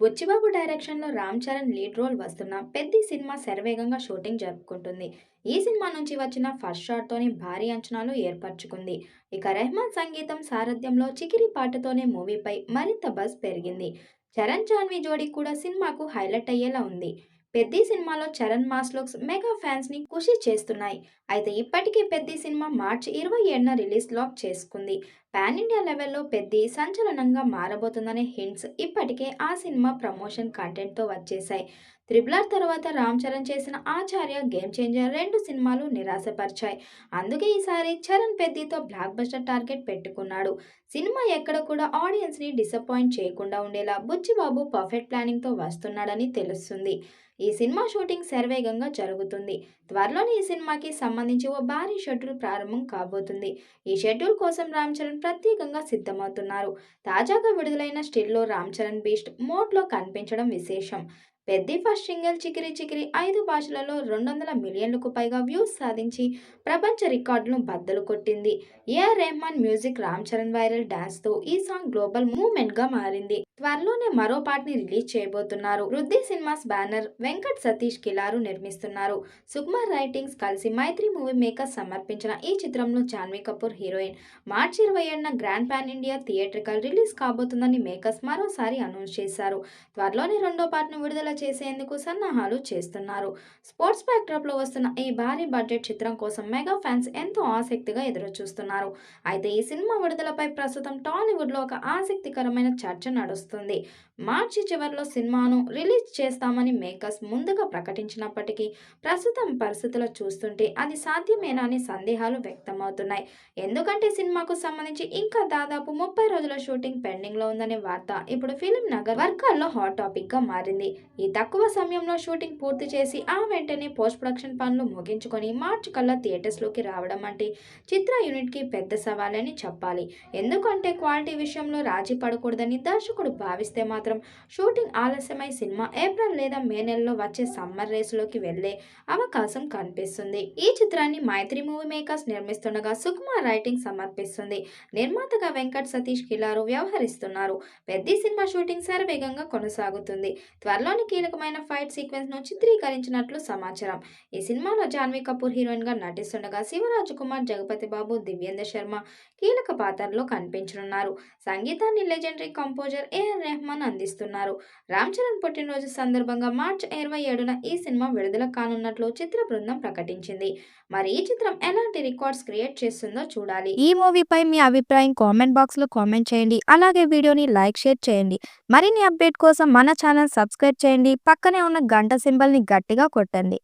బుచ్చిబాబు డైరెక్షన్‌లో 'Ram Charan' lead role వస్తున్న 'Peddi' cinema శరవేగంగా షూటింగ్ జరుపుకుంటుంది. ఈ సినిమా నుంచి వచ్చిన ఫస్ట్ షాట్‌తోనే భారీ అంచనాలు ఏర్పరచుకుంది. ఇక రెహమాన్ సంగీతం సారథ్యంలో 'చికిరి' పాటతోనే మూవీపై మరింత బజ్ పెరిగింది. చరణ్, జాన్వీ జోడీ కూడా సినిమాకు హైలైట్ అయ్యేలా ఉంది. 'పెద్ది' సినిమాలో చరణ్ మాస్ లుక్స్ మెగా ఫ్యాన్స్‌ని ఖుషి చేస్తున్నాయి. అయితే ఇప్పటికే 'పెద్ది' సినిమా మార్చి 27న రిలీజ్ లాక్ చేసుకుంది. పాన్ ఇండియా లెవెల్‌లో 'పెద్ది' సంచలనంగా మారబోతుందనే హింట్స్ ఇప్పటికే ఆ సినిమా ప్రమోషన్ కంటెంట్‌తో వచ్చేశాయి. 'త్రిబుల్ ఆర్' తర్వాత రామ్ చరణ్ చేసిన 'ఆచార్య', 'గేమ్ చేంజర్' రెండు సినిమాలు నిరాశపరిచాయి. అందుకే ఈసారి చరణ్ 'పెద్ది'తో బ్లాక్ బస్టర్ టార్గెట్ పెట్టుకున్నాడు. సినిమా ఎక్కడ కూడా ఆడియన్స్‌ని డిసప్పాయింట్ చేయకుండా ఉండేలా బుచ్చిబాబు పర్ఫెక్ట్ ప్లానింగ్‌తో వస్తున్నాడని తెలుస్తుంది. ఈ సినిమా షూటింగ్ శరవేగంగా జరుగుతుంది. త్వరలోనే ఈ సినిమాకి సంబంధించి ఓ భారీ షెడ్యూల్ ప్రారంభం కాబోతుంది. ఈ షెడ్యూల్ కోసం రామ్ చరణ్ ప్రత్యేకంగా సిద్ధమవుతున్నారు. తాజాగా విడుదలైన స్టిల్‌లో రామ్ చరణ్ బీస్ట్ మోడ్‌లో కనిపించడం విశేషం. 'పెద్ది' ఫస్ట్ సింగిల్ 'చికిరి చికిరి' 5 భాషలలో 200 మిలియన్లకు పైగా వ్యూస్ సాధించి ప్రపంచ రికార్డులను బద్దలు కొట్టింది. ఏఆర్ రెహమాన్ మ్యూజిక్, రామ్ చరణ్ వైరల్ డాన్స్‌తో ఈ సాంగ్ గ్లోబల్ మూవ్‌మెంట్‌గా మారింది. త్వరలోనే మరో పాటని రిలీజ్ చేయబోతున్నారు. వృద్ధి సినిమాస్ బ్యానర్ వెంకట్ సతీష్ కిలారు నిర్మిస్తున్నారు. సుకుమార్ రైటింగ్స్ కలిసి మైత్రి మూవీ మేకర్స్ సమర్పించిన ఈ చిత్రంలో జాన్వీ కపూర్ హీరోయిన్. మార్చి 27న grand pan India theatrical release కాబోతుందని మేకర్స్ మరోసారి అనౌన్స్ చేశారు. త్వరలోనే రెండో పార్ట్ను విడుదల చేసేందుకు సన్నాహాలు చేస్తున్నారు. స్పోర్ట్స్ బ్యాక్డ్రాప్లో వస్తున్న ఈ భారీ బడ్జెట్ చిత్రం కోసం మెగా ఫ్యాన్స్ ఎంతో ఆసక్తిగా ఎదురుచూస్తున్నారు. అయితే ఈ సినిమా విడుదలపై ప్రస్తుతం టాలీవుడ్లో ఒక ఆసక్తికరమైన చర్చ నడుస్తుంది. మార్చి చివరిలో సినిమాను రిలీజ్ చేస్తామని మేకర్స్ ముందుగా ప్రకటించినప్పటికీ ప్రస్తుతం పరిస్థితులు చూస్తుంటే అది సాధ్యమేనా అని సందేహాలు వ్యక్తమవుతున్నాయి. ఎందుకంటే సినిమాకు సంబంధించి ఇంకా దాదాపు 30 రోజుల షూటింగ్ పెండింగ్లో ఉందనే వార్త ఇప్పుడు ఫిలిం నగర్ వర్గాల్లో హాట్ టాపిక్గా మారింది. ఈ తక్కువ సమయంలో షూటింగ్ పూర్తి చేసి ఆ వెంటనే పోస్ట్ ప్రొడక్షన్ పనులు ముగించుకొని మార్చి కల్లా థియేటర్స్లోకి రావడం అంటే చిత్ర యూనిట్కి పెద్ద సవాలని చెప్పాలి. ఎందుకంటే క్వాలిటీ విషయంలో రాజీ పడకూడదని దర్శకుడు భావిస్తే మాత్రం షూటింగ్ ఆలస్యమై సినిమా ఏప్రిల్ లేదా మే నెలలో వచ్చే సమ్మర్ రేసులోకి వెళ్లే అవకాశం కనిపిస్తుంది. ఈ చిత్రాన్ని మైత్రి మూవీ మేకర్స్ నిర్మిస్తుండగా సుకుమార్ రైటింగ్ సమర్పిస్తుంది. నిర్మాతగా వెంకట్ సతీష్ కిలారు వ్యవహరిస్తున్నారు. 'పెద్ది' సినిమా షూటింగ్ శరవేగంగా కొనసాగుతుంది. త్వరలోని కీలకమైన ఫైట్ సీక్వెన్స్ ను చిత్రీకరించినట్లు సమాచారం. ఈ సినిమాలో జాన్వీ కపూర్ హీరోయిన్ గా నటిస్తుండగా శివరాజ్ కుమార్, జగపతి బాబు, దివ్యేంద్ర శర్మ కీలక పాత్రల్లో కనిపించనున్నారు. సంగీతాన్ని లెజెండరీ కంపోజర్ ఏఆర్ రెహమాన్ అందిస్తున్నారు. రామ్ చరణ్ పుట్టినరోజు సందర్భంగా మార్చి 27న ఈ సినిమా విడుదల కానున్నట్లు చిత్ర బృందం ప్రకటించింది. మరి ఈ చిత్రం ఎలాంటి రికార్డ్స్ క్రియేట్ చేస్తుందో చూడాలి. ఈ మూవీపై మీ అభిప్రాయం కామెంట్ బాక్స్లో కామెంట్ చేయండి. అలాగే వీడియోని లైక్, షేర్ చేయండి. మరిన్ని అప్డేట్ కోసం మన ఛానల్ సబ్స్క్రైబ్ చేయండి. పక్కనే ఉన్న గంట సింబల్ని గట్టిగా కొట్టండి.